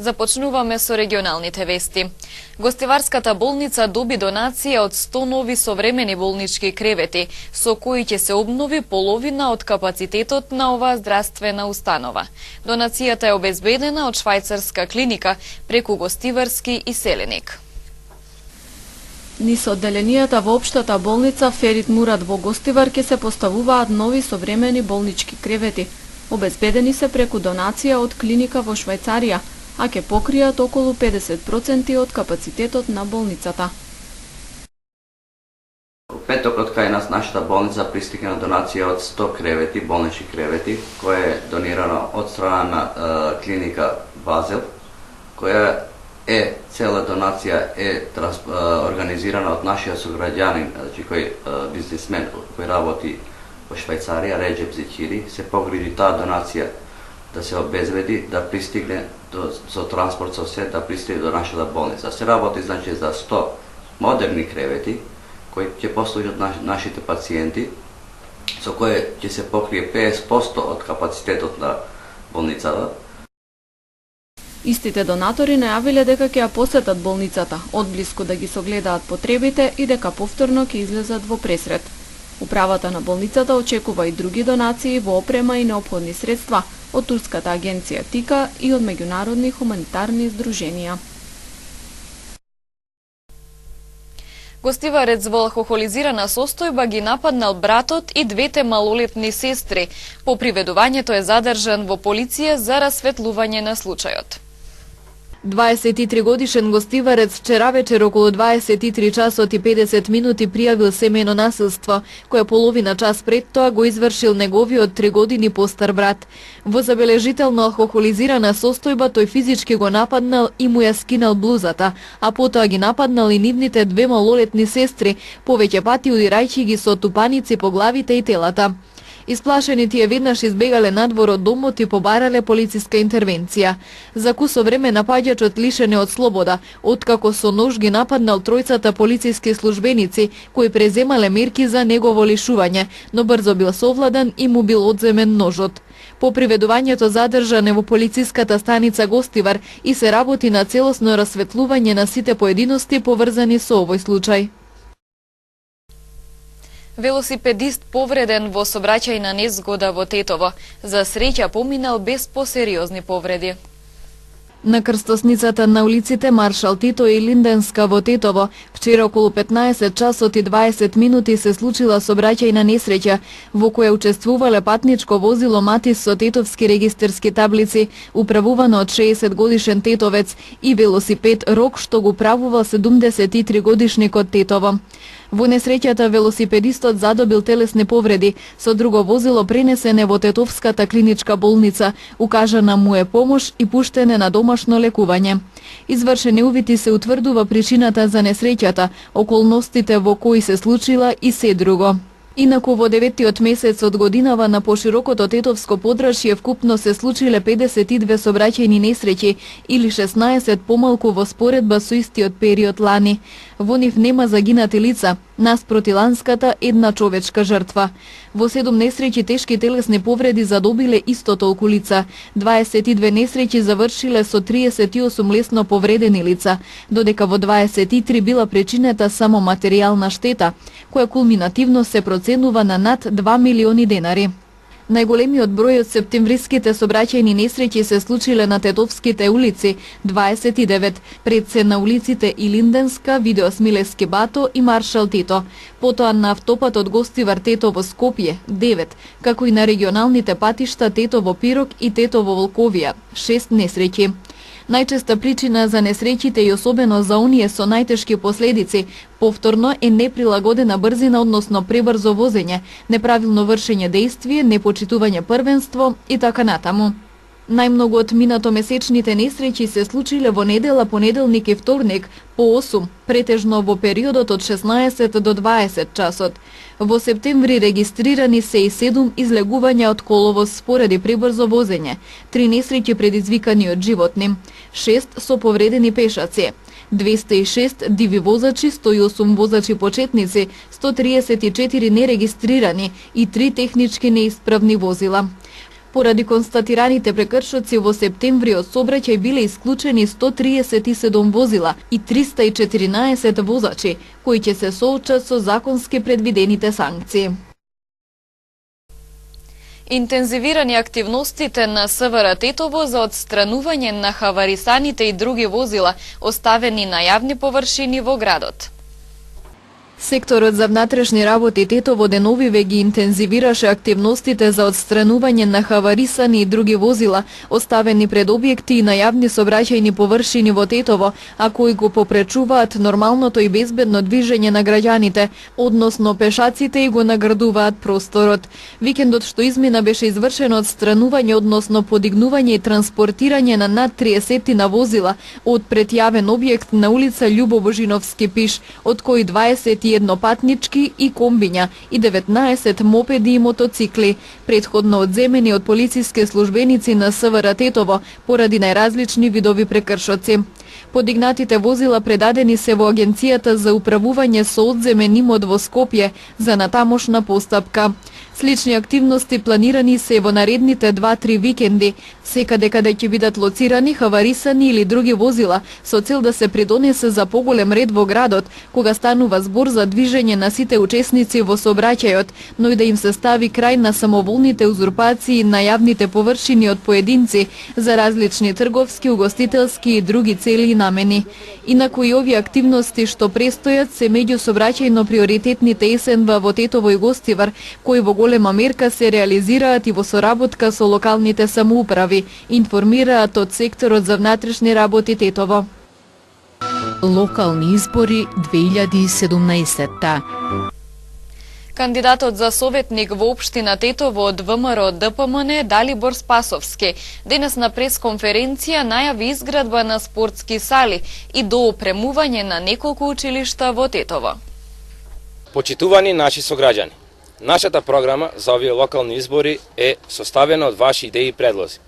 Започнуваме со регионалните вести. Гостиварската болница доби донација од 100 нови современи болнички кревети, со кои ќе се обнови половина од капацитетот на оваа здравствена установа. Донацијата е обезбедена од швајцарска клиника преку Гостиварски и Селеник. Низ одделенијата во општата болница Ферит Мурат во Гостивар ќе се поставуваат нови современи болнички кревети. Обезбедени се преку донација од клиника во Швајцарија, а ќе покријат околу 50% од капацитетот на болницата. Петок од кај нас нашата болница пристигна донација од 100 кревети, болнички кревети, која е донирана од страна на клиника Базел, која е цела донација е организирана од нашиот сограѓанин, значи кој бизнисмен кој работи во Швајцарија, Реджеп Зичири, се погрижи таа донација да се обезбеди, да пристигне со транспорт, со се, да пристигне до нашата болница. Се работи значи за 100 модерни кревети кои ќе послужат нашите пациенти, со кои ќе се покрие 50% од капацитетот на болницата. Истите донатори најавиле дека ќе ја посетат болницата, одблиску да ги согледаат потребите и дека повторно ќе излезат во пресрет. Управата на болницата очекува и други донации во опрема и неопходни средства од турската агенција ТИКА и од меѓународни хуманитарни здруженија. Гостиварец во алкохолизирана состојба ги нападнал братот и двете малолетни сестри. По приведувањето е задржан во полиција за расветлување на случајот. 23 годишен гостиварец вчера вечер околу 23 часот и 50 минути пријавил семејно насилство, кое половина час пред тоа го извршил неговиот 3 години постар брат. Во забележително алкохолизирана состојба тој физички го нападнал и му ја скинал блузата, а потоа ги нападнал и нивните две малолетни сестри, повеќе пати удирајќи ги со тупаници по главите и телата. Исплашени тие веднаш избегале надвор од домот и побарале полициска интервенција. За кусо време напаѓачот лишен е од слобода, откако со нож ги нападнал тројцата полициски службеници кои преземале мерки за негово лишување, но брзо бил совладан и му бил одземен ножот. По приведувањето задржан е во полициската станица Гостивар и се работи на целосно расветлување на сите поединости поврзани со овој случај. Велосипедист повреден во сообраќајна незгода во Тетово. За среќа поминал без посериозни повреди. На крстосницата на улиците Маршал Тито и Линденска во Тетово вчера околу 15 часот и 20 минути се случила сообраќајна несреќа во која учествувале патничко возило Матис со тетовски регистерски таблици, управувано од 60 годишен тетовец, и велосипед Рок што го управувал 73 годишникот Тетово. Во несреќата велосипедистот задобил телесни повреди, со друго возило пренесене во Тетовската клиничка болница, укажана му е помош и пуштене на домашно лекување. Извршени увити се утврдува причината за несреќата, околностите во кои се случила и се друго. Инаку во 9-тиот месец од годинава на поширокото тетовско подрачје вкупно се случиле 52 сообраќајни несреќи или 16 помалку во споредба со истиот период лани. Во нив нема загинати лица, наспроти ланската една човечка жртва. Во 7 несреќи тешки телесни повреди задобиле исто толку лица. 22 несреќи завршиле со 38 лесно повредени лица, додека во 23 била причинета само материјална штета, која кулминативно се проценува на над 2 милиони денари. Најголемиот број од септемвриските сообраќајни несреќи се случиле на Тетовските улици, 29, пред се на улиците Илинденска, Видеосмилевски бато и Маршал Тито, потоа на автопатот Гостивар Тетово Скопје, 9, како и на регионалните патишта Тетово Пирок и Тетово Волковија, 6 несреќи. Најчеста причина за несреќите и особено за оние со најтешки последици повторно е неприлагодена брзина, односно пребрзо возење, неправилно вршење дејствие, непочитување првенство и така натаму. Најмногу од минатомесечните несреќи се случиле во недела, понеделник и вторник по 8, претежно во периодот од 16 до 20 часот. Во септември регистрирани се и 7 излегувања од коловоз спореди пребрзо возење, 3 несреќи предизвикани од животни, 6 со повредени пешаци, 206 диви возачи, 108 возачи почетници, 134 нерегистрирани и 3 технички неисправни возила. Поради констатираните прекршоци во септември од сообраќај биле исклучени 137 возила и 314 возачи, кои ќе се соочат со законски предвидените санкции. Интензивирани активностите на СВР Тетово за отстранување на хаварисаните и други возила оставени на јавни површини во градот. Секторот за внатрешни работи Тетово деновиве ги интензивираше активностите за отстранување на хаварисани и други возила оставени пред објекти и на јавни сообраќајни површини во Тетово, а кои го попречуваат нормалното и безбедно движење на граѓаните, односно пешаците, и го наградуваат просторот. Викендот што измина беше извршено отстранување, односно подигнување и транспортирање на над 30 на возила од пред јавен објект на улица Љубо Божиновски пиш, од кои 21 патнички и комбиња и 19 мопеди и мотоцикли, претходно одземени од полициски службеници на СВР Тетово поради најразлични видови прекршоци. Подигнатите возила предадени се во Агенцијата за управување со одземен имот во Скопје за натамошна постапка. Слични активности планирани се во наредните 2-3 викенди, секаде каде ќе бидат лоцирани хаварисани или други возила, со цел да се придонесе за поголем ред во градот, кога станува збор за движење на сите учесници во сообраќајот, но и да им се стави крај на самоволните узурпации на јавните површини од поединци за различни трговски, угостителски и други цели и намени. Инаку и овие активности што престојат се меѓу сообраќајно приоритетните СНВ во Тетово и Гостивар, кои во голема мерка се реализираат и во соработка со локалните самоуправи, информираат од секторот за внатрешни работи Тетово. Локални избори 2017. Кандидатот за советник во општина Тетово од ВМРО ДПМН Далибор Спасовски денес на пресконференција најави изградба на спортски сали и доопремување на неколку училишта во Тетово. Почитувани наши сограѓани, нашата програма за овие локални избори е составена од ваши идеи и предлози.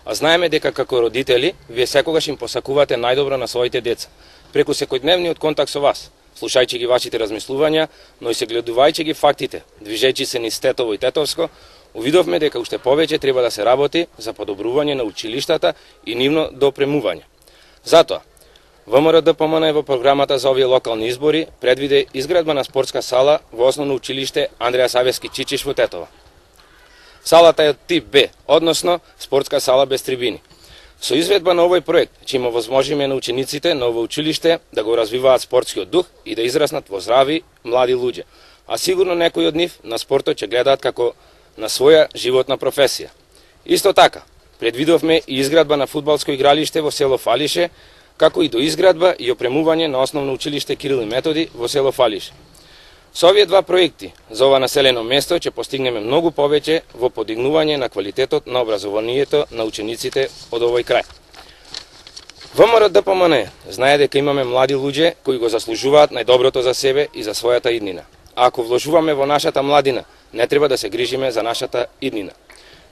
А знаеме дека како родители, вие секогаш им посакувате најдобро на своите деца, преку секојдневниот контакт со вас, слушајќи ги вашите размислувања, но и се гледувајќи ги фактите, движејќи се низ Тетово и Тетовско, увидовме дека уште повеќе треба да се работи за подобрување на училиштата и нивно доопремување. Затоа, ВМРО ДПМН во програмата за овие локални избори предвиде изградба на спортска сала во основно училиште Андреја Савески Чичиш во Тетово. Салата е од тип Б, односно спортска сала без трибини. Со изведба на овој проект ќе им овозможиме на учениците на ово училиште да го развиваат спортскиот дух и да израснат во здрави млади луѓе, а сигурно некои од нив на спортот ќе гледаат како на своја животна професија. Исто така, предвидовме и изградба на фудбалско игралиште во село Фалише, како и до изградба и опремување на основно училиште Кирил и Методи во село Фалише. Со овие два проекти за ова населено место ќе постигнеме многу повеќе во подигнување на квалитетот на образованието на учениците од овој крај. ВМРО ДПМН знае дека имаме млади луѓе кои го заслужуваат најдоброто за себе и за својата иднина. А ако вложуваме во нашата младина, не треба да се грижиме за нашата иднина.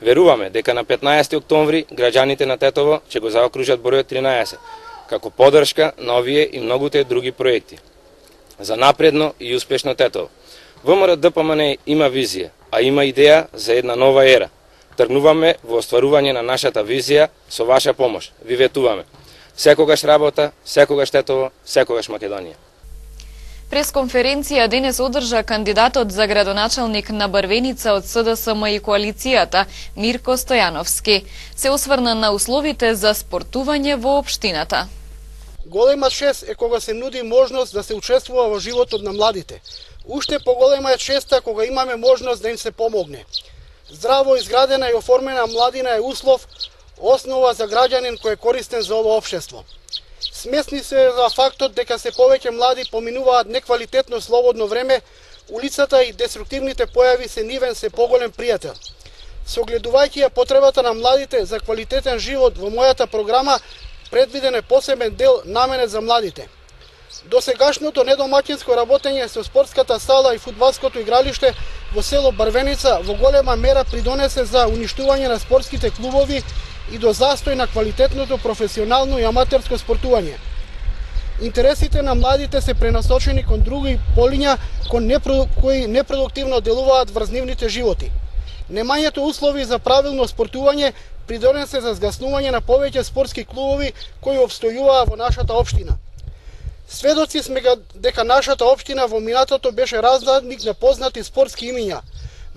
Веруваме дека на 15 октомври граѓаните на Тетово ќе го заокружат бројот 13, како поддршка на овие и многуте други проекти. За напредно и успешно Тетово. ВМРО ДПМН има визија, а има идеја за една нова ера. Тргнуваме во остварување на нашата визија со ваша помош. Ви ветуваме. Секогаш работа, секогаш Тетово, секогаш Македонија. Пресконференција денес одржа кандидатот за градоначалник на Брвеница од СДСМ и коалицијата Мирко Стојановски. Се осврна на условите за спортување во општината. Голема чест е кога се нуди можност да се учествува во животот на младите. Уште поголема е честа кога имаме можност да им се помогне. Здраво изградена и оформена младина е услов, основа за граѓанин кој е користен за ово општество. Смесни се за фактот дека се повеќе млади поминуваат неквалитетно слободно време, улицата и деструктивните појави се нивен се поголем пријател. Согледувајќи ја потребата на младите за квалитетен живот во мојата програма, предвиден е посебен дел наменет за младите. Досегашното недомаќинско работење со спортската сала и фудбалското игралиште во село Брвеница во голема мера придонесе за уништување на спортските клубови и до застој на квалитетното професионално и аматерско спортување. Интересите на младите се пренасочени кон други полиња кои непродуктивно делуваат врз нивните животи. Немањето услови за правилно спортување придонесе за згаснување на повеќе спортски клубови кои опстојуваа во нашата општина. Сведоци сме дека нашата општина во минатото беше разнадник на познати спортски имиња.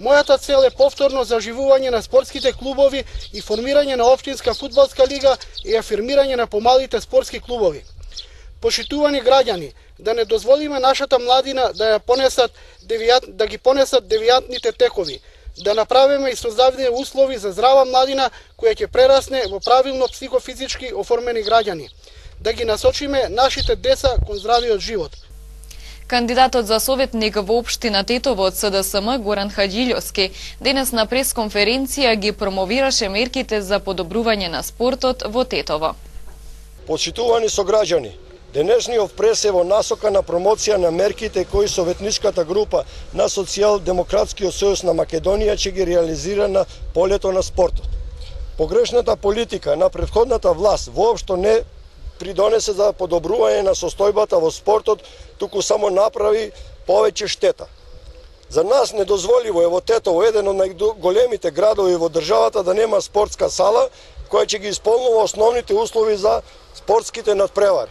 Мојата цел е повторно заживување на спортските клубови и формирање на општинска фудбалска лига и афирмирање на помалите спортски клубови. Почитувани граѓани, да не дозволиме нашата младина да ги понесат девијантните текови, да направиме и создадене услови за здрава младина која ќе прерасне во правилно психофизички оформени граѓани, да ги насочиме нашите деца кон здравиот живот. Кандидатот за советник во општина Тетово од СДСМ Горан Хаѓилјовски денес на пресконференција ги промовираше мерките за подобрување на спортот во Тетово. Почитувани сограѓани, денешниот прес е во насока на промоција на мерките кои советничката група на Социјал-демократскиот сојуз на Македонија ќе ги реализира на полето на спортот. Погрешната политика на претходната власт воопшто не придонесе за подобрување на состојбата во спортот, туку само направи повеќе штета. За нас недозволиво е во Тетово, еден од најголемите градови во државата, да нема спортска сала која ќе ги исполнува основните услови за спортските надпревари.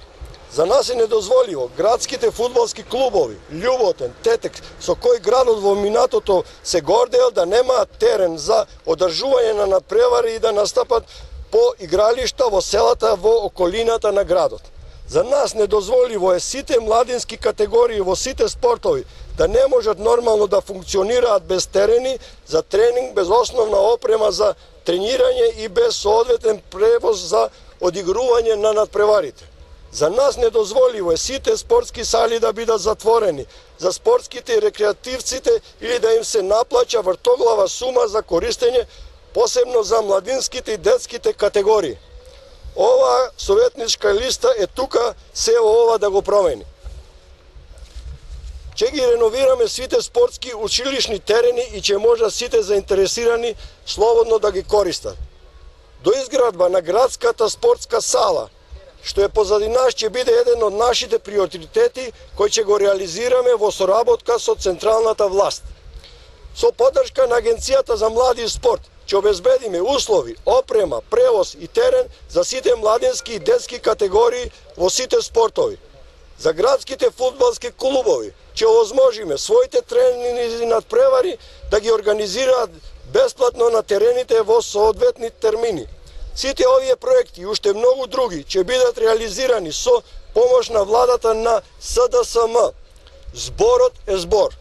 За нас е недозволиво градските фудбалски клубови, Љуботен, Тетек, со кој градот во минатото се гордеел, да немаат терен за одржување на надпревари и да настапат по игралишта во селата во околината на градот. За нас недозволиво е сите младински категории во сите спортови да не можат нормално да функционираат без терени за тренинг, без основна опрема за тренирање и без соодветен превоз за одигрување на надпреварите. За нас недозволиво е сите спортски сали да бидат затворени за спортските и рекреативците или да им се наплаќа вртоглава сума за користење, посебно за младинските и детските категории. Ова советничка листа е тука се ова да го промени. Ќе ги реновираме сите спортски училишни терени и ќе можат сите заинтересирани слободно да ги користат. До изградба на градската спортска сала, што е позади нас, ќе биде еден од нашите приоритети кој ќе го реализираме во соработка со централната власт. Со поддршка на Агенцијата за млади и спорт ќе обезбедиме услови, опрема, превоз и терен за сите младински и детски категории во сите спортови. За градските фудбалски клубови ќе овозможиме своите тренинзи и надпревари да ги организираат бесплатно на терените во соодветни термини. Сите овие проекти и уште многу други ќе бидат реализирани со помош на владата на СДСМ. Зборот е збор.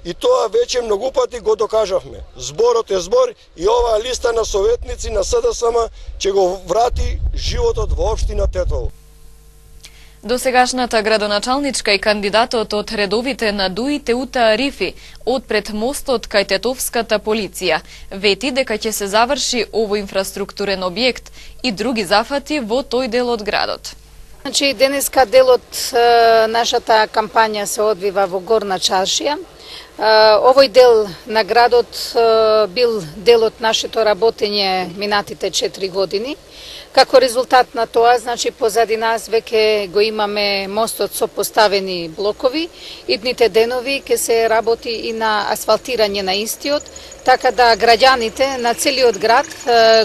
И тоа веќе многу пати го докажавме. Зборот е збор и оваа листа на советници на СДСМ ќе го врати животот во општина Тетово. Досегашната градоначалничка и кандидатот од редовите на ДУИ Теута Арифи одпред мостот кај тетовската полиција вети дека ќе се заврши овој инфраструктурен објект и други зафати во тој дел од градот. Значи, денеска делот нашата кампања се одвива во Горна Чаршија. Овој дел на градот бил дел од нашето работење минатите 4 години. Како резултат на тоа, значи позади нас веќе го имаме мостот со поставени блокови. Идните денови ќе се работи и на асфалтирање на истиот, така да граѓаните на целиот град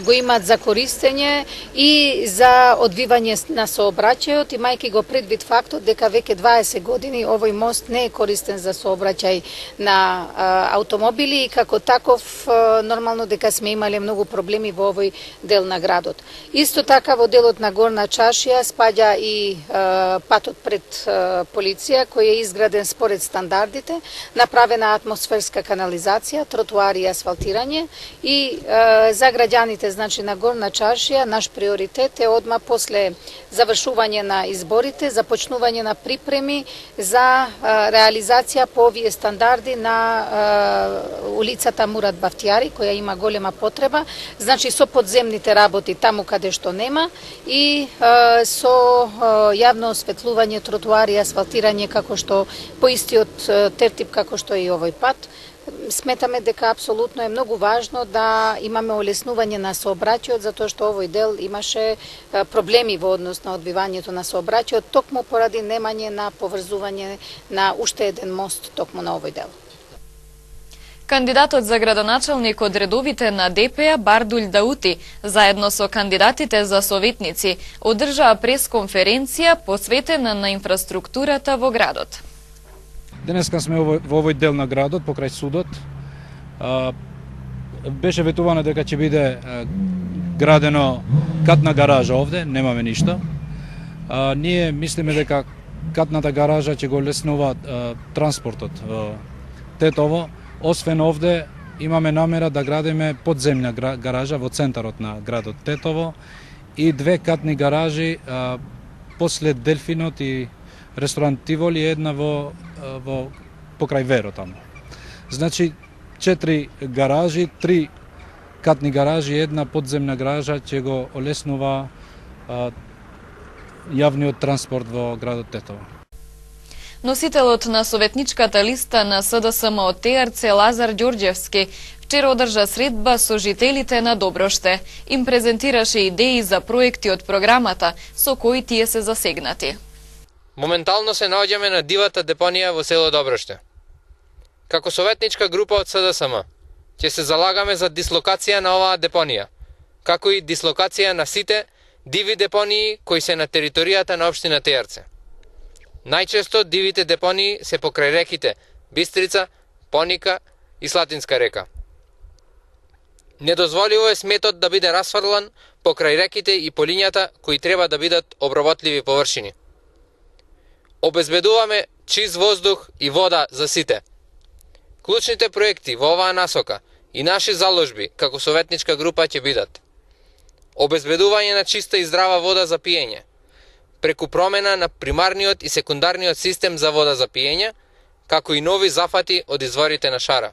го имаат за користење и за одвивање на сообраќајот, имајќи го предвид фактот дека веќе 20 години овој мост не е користен за сообраќај на автомобили и како таков нормално дека сме имале многу проблеми во овој дел на градот. Исто така во делот на Горна Чаршија спаѓа и патот пред полиција кој е изграден според стандардите, направена атмосферска канализација, тротуари и асфалтирање и за граѓаните значи на Горна Чаршија наш приоритет е одма после завршување на изборите, започнување на припреми за реализација по овие стандарди на улицата Мурат Бахтијари, која има голема потреба, значи со подземните работи таму каде што нема и со јавно осветлување, тротуари, асфалтирање како што по истиот тертип како што е и овој пат. Сметаме дека апсолутно е многу важно да имаме олеснување на сообраќајот, затоа што овој дел имаше проблеми во однос на одбивањето на сообраќајот, токму поради немање на поврзување на уште еден мост токму на овој дел. Кандидатот за градоначалник од редовите на ДП Бардуль Даути, заедно со кандидатите за советници, одржаа пресконференција посветена на инфраструктурата во градот. Денеска сме во овој дел на градот, покрај судот. Беше ветувано дека ќе биде градено катна гаража овде, немаме ништо. Ние мислиме дека катната гаража ќе го леснува транспортот во Тетово. Освен овде, имаме намера да градиме подземна гаража во центарот на градот Тетово и 2 катни гаражи после Делфинот и ресторант Тиволи, една во покрај Веро таму. Значи 4 гаражи, 3 катни гаражи и една подземна гаража ќе го олеснува јавниот транспорт во градот Тетово. Носителот на советничката листа на СДСМ од ТРЦ Лазар Ѓорѓевски вчера одржа средба со жителите на Доброште. Им презентираше идеи за проекти од програмата со кои тие се засегнати. Моментално се наоѓаме на дивата депонија во село Доброште. Како советничка група од СДСМ ќе се залагаме за дислокација на оваа депонија, како и дислокација на сите диви депонии кои се на територијата на општина Тејарце. Најчесто дивите депонии се покрај реките Бистрица, Поника и Слатинска река. Недозволиво е сметот да биде расфрлан покрај реките и полињата кои треба да бидат обработливи површини. Обезбедуваме чист воздух и вода за сите. Клучните проекти во оваа насока и наши заложби како советничка група ќе бидат: обезбедување на чиста и здрава вода за пиење, преку промена на примарниот и секундарниот систем за вода за пиење, како и нови зафати од изворите на шара.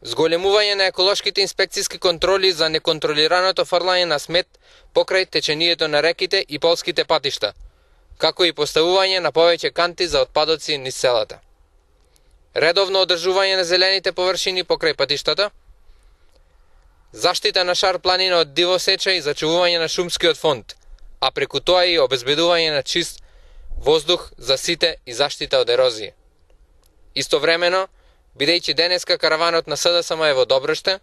Зголемување на еколошките инспекцијски контроли за неконтролираното фрлање на смет покрај течението на реките и полските патишта, како и поставување на повеќе канти за отпадоци низ селата. Редовно одржување на зелените површини покрај патиштата, заштита на шар планина од дивосеча и зачувување на шумскиот фонд, а преку тоа и обезбедување на чист воздух за сите и заштита од ерозија. Истовремено, бидејќи денеска караванот на СДСМ е во Доброште,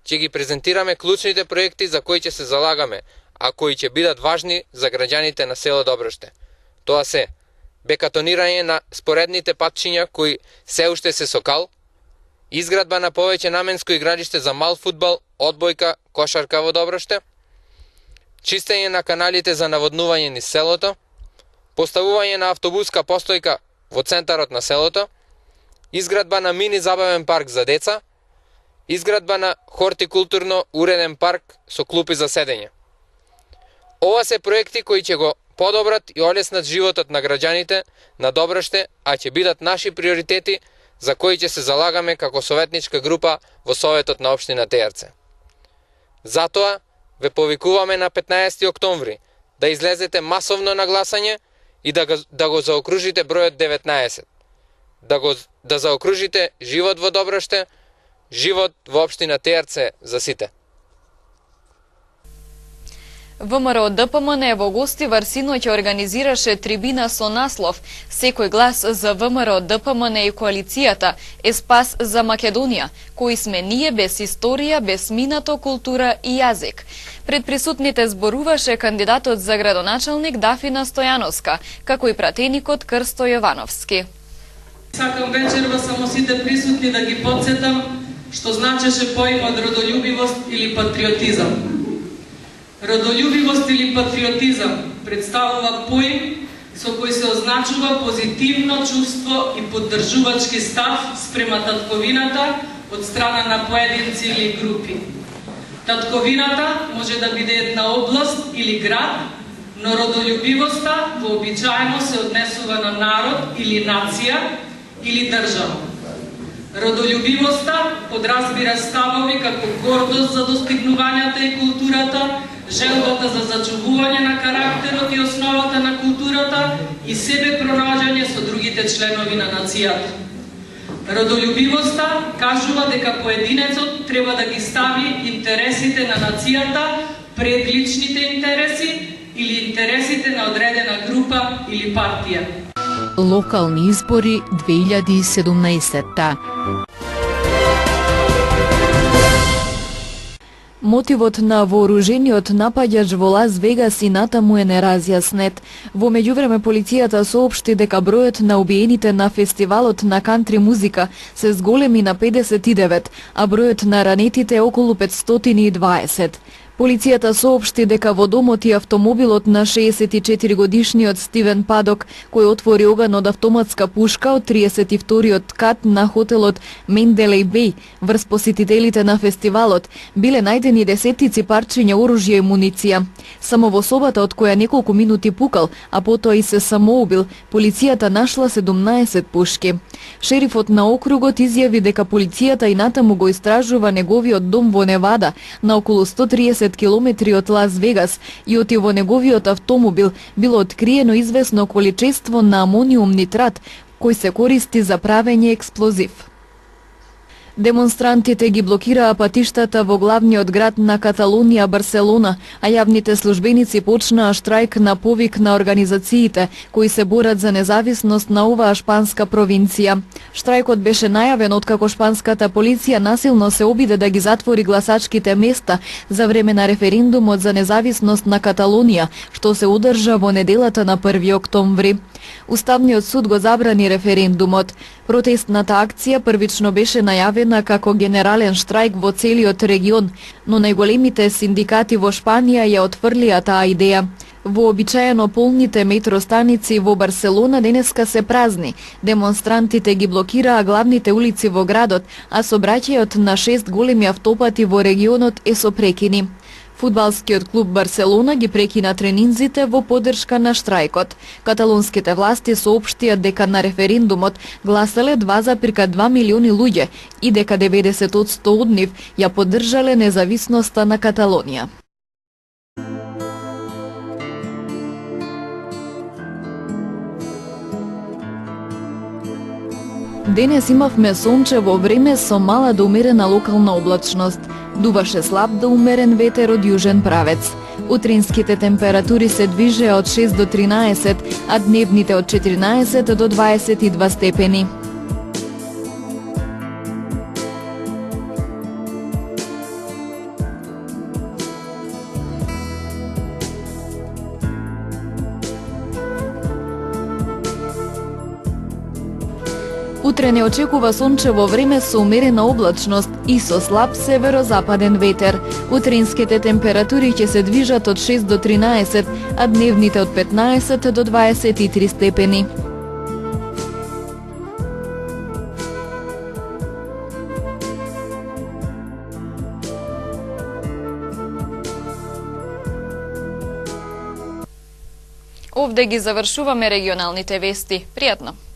ќе ги презентираме клучните проекти за кои ќе се залагаме, а кои ќе бидат важни за граѓаните на село Доброште. Тоа се бекатонирање на споредните патчиња кои се уште се со кал, изградба на повеќе наменско игралиште за мал фудбал, одбојка, кошарка во Доброште, чистење на каналите за наводнување низ селото, поставување на автобуска постојка во центарот на селото, изградба на мини забавен парк за деца, изградба на хортикултурно уреден парк со клупи за седење. Ова се проекти кои ќе го подобрат и олеснат животот на граѓаните на Доброште, а ќе бидат наши приоритети за кои ќе се залагаме како советничка група во Советот на општина Тејарце. Затоа ве повикуваме на 15 октомври да излезете масовно на гласање и да го заокружите бројот 19. Да заокружите живот во Доброште, живот во општина Тејарце за сите. ВМРО ДПМН во Гостивар синоќ организираше трибина со наслов "Секој глас за ВМРО ДПМН и коалицијата е спас за Македонија, кои сме ние без историја, без минато, култура и јазик". Пред присутните зборуваше кандидатот за градоначалник Дафина Стојановска, како и пратеникот Крсто Јовановски. Сакам вечерва само сите присутни да ги подсетам што значеше поимот родолюбивост или патриотизам. Родолюбивост или патриотизам представува поим со кој се означува позитивно чувство и поддржувачки став спрема татковината од страна на поединци или групи. Татковината може да биде една област или град, но родолюбивоста вообичаено се однесува на народ или нација или држава. Родолюбивоста подразбира ставови како гордост за достигнувањата и културата, желбата за зачувување на карактерот и основата на културата и себе пронаѓање со другите членови на нацијата. Родолюбивоста кажува дека поединецот треба да ги стави интересите на нацијата пред личните интереси или интересите на одредена група или партија. Локални избори 2017. Мотивот на вооружениот напаѓач во Лас Вегас и натаму е неразјаснет. Во меѓувреме полицијата соопшти дека бројот на убиените на фестивалот на кантри музика се зголеми на 59, а бројот на ранетите е околу 520. Полицијата соопшти дека во домот и автомобилот на 64-годишниот Стивен Падок, кој отвори оган од автоматска пушка од 32-иот кат на хотелот Менделеј Беј врз посетителите на фестивалот, биле најдени десетици парчиња оружје и муниција. Само во собата од која неколку минути пукал, а потоа и се самоубил, полицијата нашла 17 пушки. Шерифот на округот изјави дека полицијата и натаму го истражува неговиот дом во Невада, на околу 130 километри од Лас Вегас, и оти во неговиот автомобил било откриено известно количество на амониум нитрат, кој се користи за правење експлозив. Демонстрантите ги блокираа патиштата во главниот град на Каталонија, Барселона, а јавните службеници почнаа штрајк на повик на организациите кои се борат за независност на оваа шпанска провинција. Штрајкот беше најавен откако шпанската полиција насилно се обиде да ги затвори гласачките места за време на референдумот за независност на Каталонија, што се одржа во неделата на 1 октомври. Уставниот суд го забрани референдумот. Протестната акција првично беше најавена како генерален штрајк во целиот регион, но најголемите синдикати во Шпанија ја отфрлија таа идеја. Вообичаено полните метростаници во Барселона денеска се празни. Демонстрантите ги блокираа главните улици во градот, а сообраќајот на 6 големи автопати во регионот е со прекини. Фудбалскиот клуб Барселона ги прекина тренинзите во поддршка на штрајкот. Каталонските власти соопштија дека на референдумот гласале 2,2 милиони луѓе и дека 90% од нив ја поддржале независноста на Каталонија. Денес имавме сончево време со мала до умерена локална облачност. Дуваше слаб до умерен ветер од јужен правец. Утринските температури се движеа од 6 до 13, а дневните од 14 до 22 степени. Утре не очекува сончево време со умерена облачност и со слаб северозападен ветер. Утринските температури ќе се движат од 6 до 13, а дневните од 15 до 23 степени. Овде ги завршуваме регионалните вести. Пријатно!